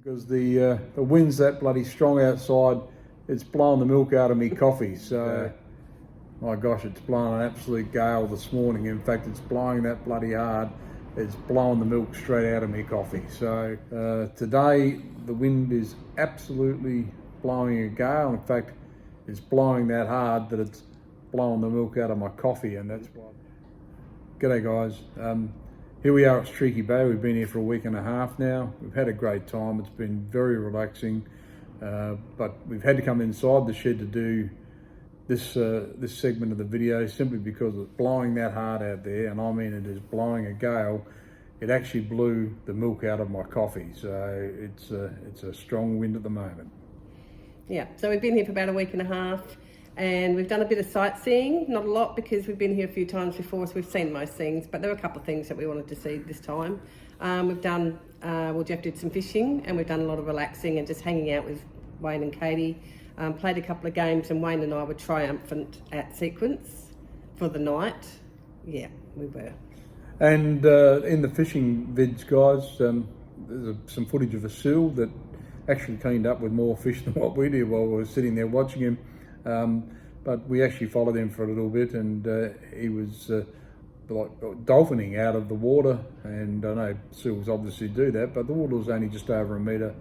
because the wind's that bloody strong outside. It's blowing the milk out of me coffee. So, my gosh, it's blowing an absolute gale this morning. In fact, it's blowing that bloody hard. It's blowing the milk straight out of me coffee. So today the wind is absolutely blowing a gale. In fact, it's blowing that hard that it's blowing the milk out of my coffee, and that's why. G'day guys. Here we are at Streaky Bay. We've been here for a week and a half now. We've had a great time. It's been very relaxing, but we've had to come inside the shed to do this segment of the video simply because it's blowing that hard out there, and I mean it is blowing a gale. It actually blew the milk out of my coffee, so it's a strong wind at the moment. Yeah, so we've been here for about a week and a half, and we've done a bit of sightseeing, not a lot because we've been here a few times before, so we've seen most things, but there were a couple of things that we wanted to see this time. We've done, Jeff did some fishing, and we've done a lot of relaxing and just hanging out with Wayne and Katie. Played a couple of games, and Wayne and I were triumphant at sequence for the night. Yeah, we were. And in the fishing vids, guys, there's some footage of a seal that actually cleaned up with more fish than what we did while we were sitting there watching him. But we actually followed him for a little bit, and he was like dolphining out of the water. And I know seals obviously do that, but the water was only just over a metre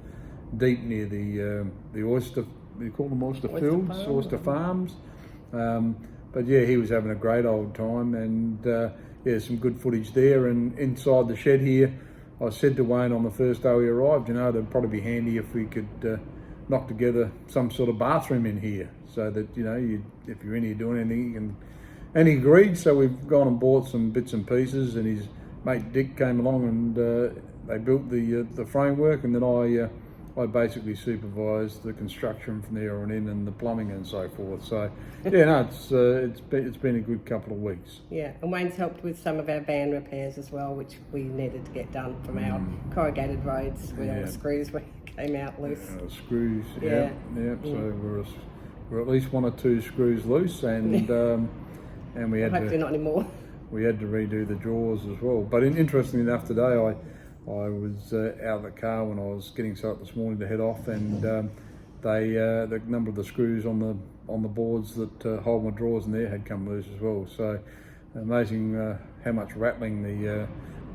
deep near the oyster. We call them oyster fields, oyster farms. But yeah, he was having a great old time, and yeah, some good footage there. And inside the shed here, I said to Wayne on the first day we arrived, you know, it'd probably be handy if we could knock together some sort of bathroom in here, so that, you know, if you're in here doing anything, you can. And he agreed, so we've gone and bought some bits and pieces, and his mate Dick came along, and they built the framework, and then I basically supervised the construction from there on in, and the plumbing and so forth. So yeah, no, it's been a good couple of weeks. Yeah, and Wayne's helped with some of our van repairs as well, which we needed to get done from our corrugated roads where all the screws came out loose. Screws, yeah. So we're at least one or two screws loose, and and we had hopefully not anymore. We had to redo the drawers as well. But interestingly enough, today I was out of the car when I was getting set up this morning to head off, and the number of the screws on the boards that hold my drawers in there had come loose as well. So amazing how much rattling the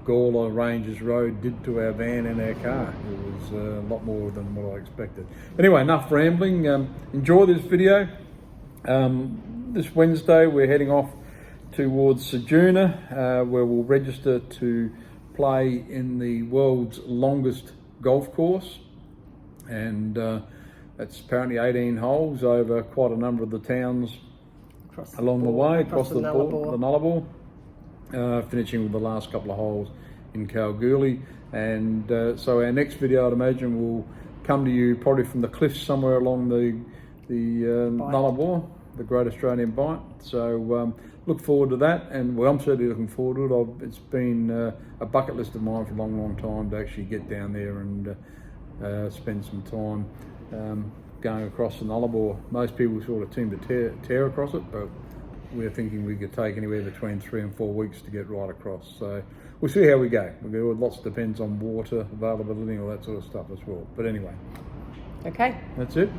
Gawler Rangers Road did to our van and our car. It was a lot more than what I expected. Anyway, enough rambling. Enjoy this video. This Wednesday we're heading off towards Ceduna, where we'll register to play in the world's longest golf course, and that's apparently 18 holes over quite a number of the towns along the way, across the Nullarbor, finishing with the last couple of holes in Kalgoorlie. And so our next video, I'd imagine, will come to you probably from the cliffs somewhere along the Nullarbor, the Great Australian Bight. So look forward to that, and well, I'm certainly looking forward to it. It's been a bucket list of mine for a long, long time to actually get down there and spend some time going across the Nullarbor. Most people sort of seem to tear across it, but we're thinking we could take anywhere between 3 and 4 weeks to get right across. So we'll see how we go. Lots depends on water availability and all that sort of stuff as well. But anyway. Okay. That's it.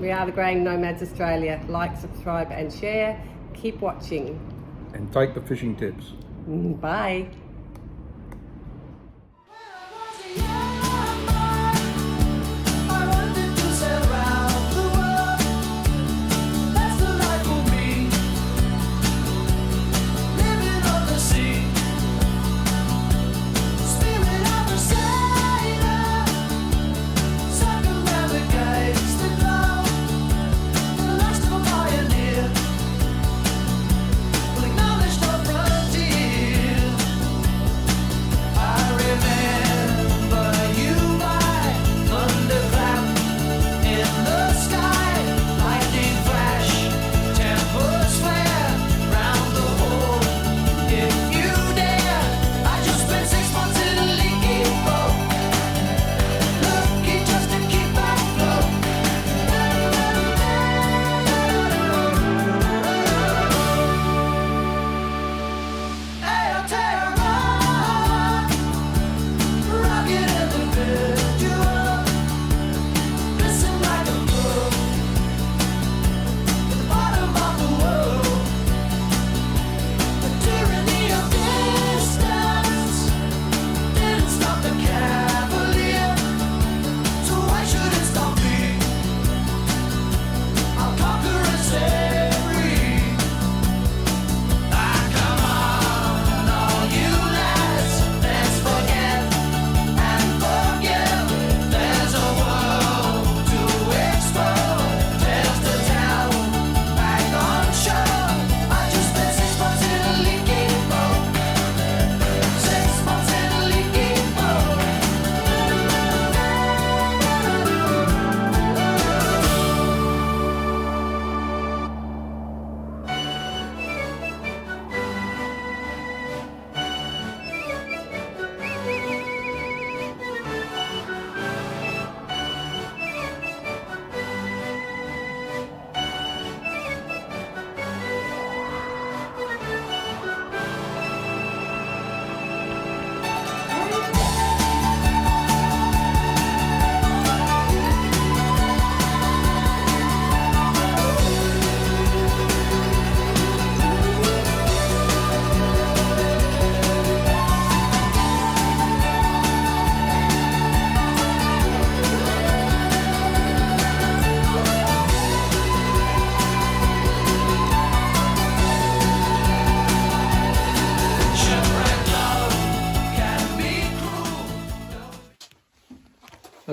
We are the Greying Nomads Australia. Like, subscribe and share. Keep watching. And take the fishing tips. Bye.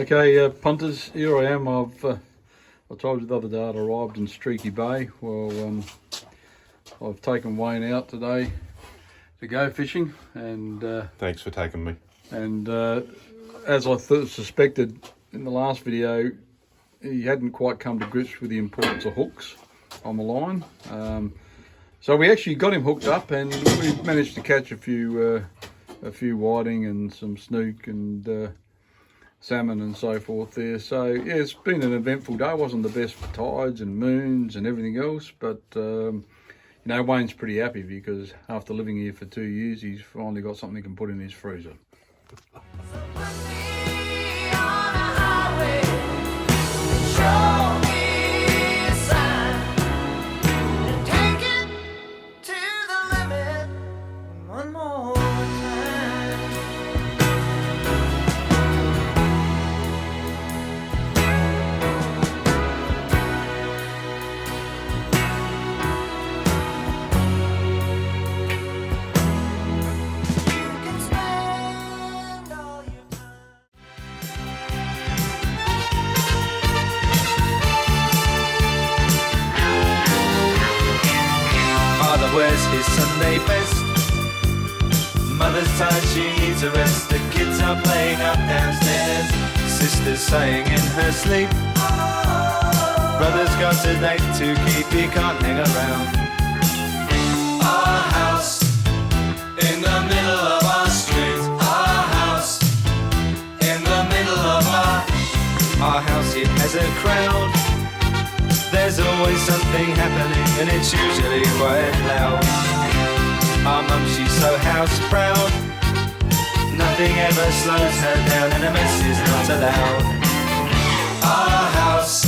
Okay, punters, here I am. I told you the other day I'd arrived in Streaky Bay. Well, I've taken Wayne out today to go fishing, and Thanks for taking me. And as I suspected in the last video, he hadn't quite come to grips with the importance of hooks on the line. So we actually got him hooked up, and we managed to catch a few whiting and some snook and salmon and so forth there. So yeah, it's been an eventful day. It wasn't the best for tides and moons and everything else, but you know, Wayne's pretty happy because after living here for 2 years, he's finally got something he can put in his freezer. Wears his Sunday best. Mother's tired, she needs a rest. The kids are playing up downstairs. Sister's saying in her sleep, brother's got a date to keep, he can't hang around. Our house in the middle of our street. Our house in the middle of our house, it has a crowd. There's always something happening and it's usually quite loud. Our mum, she's so house proud. Nothing ever slows her down and a mess is not allowed. Our house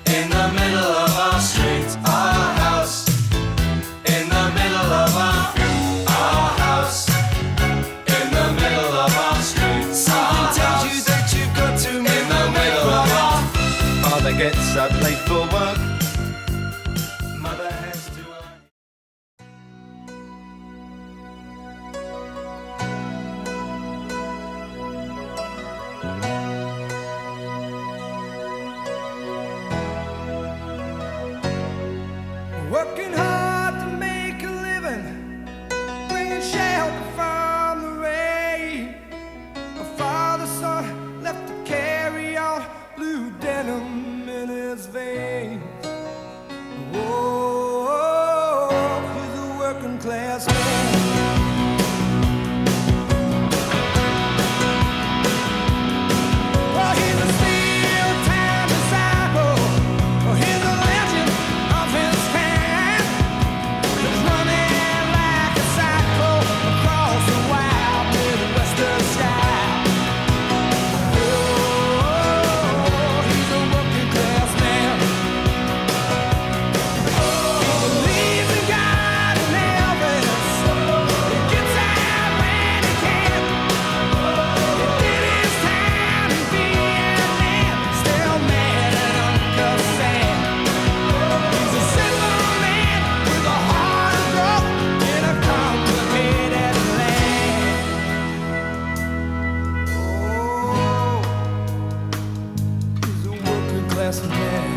in the middle of our street. Our house in the middle of our house in the middle of our street. Something tells you that you've got to in the middle of our father gets up late for work. Mother has to work. Working hard to make a living, bringing shelter from the rain. My father's son left to carry on, blue denim in his veins. Oh, he's a working class man. Well, he's a steel-time disciple. Oh, he's a legend of his time. He's running like a cycle across the wild Midwestern sky. Oh, he's a working class man. He believes in God and Elvis. He gets out when he can. He did his time in Vietnam, still mad at Uncle Sam. He's a simple man with a heart of gold in a complicated land. Oh, he's a working class man.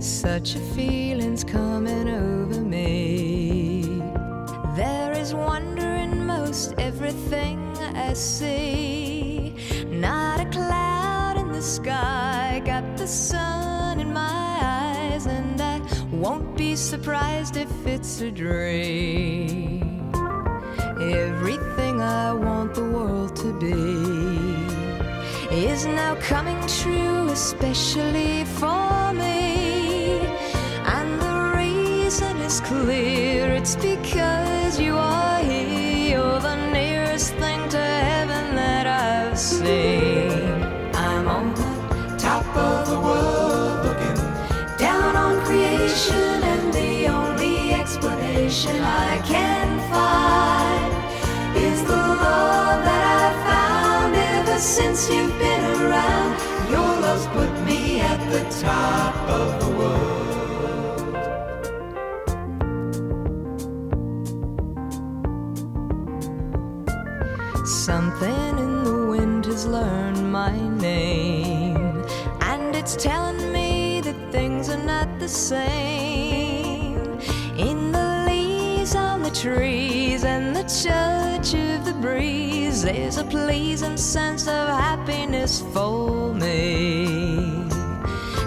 Such a feeling's coming over me. There is wonder in most everything I see. Not a cloud in the sky, got the sun in my eyes, and I won't be surprised if it's a dream. Everything I want the world to be is now coming true, especially for me. And the reason is clear, it's because you are here. You're the nearest thing to heaven that I've seen. I'm on the top of the world looking explanation I can find is the love that I've found ever since you've been around. Your love's put me at the top of the world. Something in the wind has learned my name, and it's telling me that things are not the same. In the leaves on the trees and the touch of the breeze, there's a pleasing sense of happiness for me.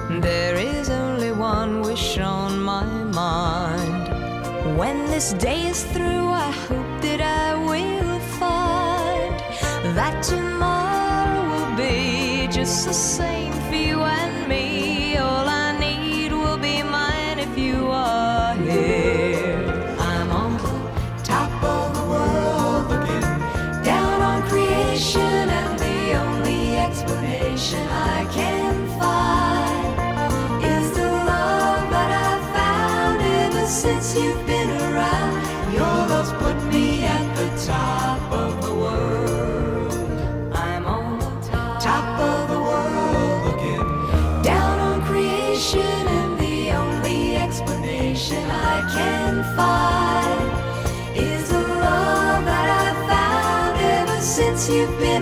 There is only one wish on my mind. When this day is through, I hope that I will find that tomorrow will be just the same for you and me. All I need will be mine if you are here. I'm on the top of the world looking down on creation, and the only explanation I can find is the love that I've found ever since you've been around. Your love's put me at the top of the world. I'm on the top of the world looking down on creation, and the only explanation I can find is the love that I've found ever since you've been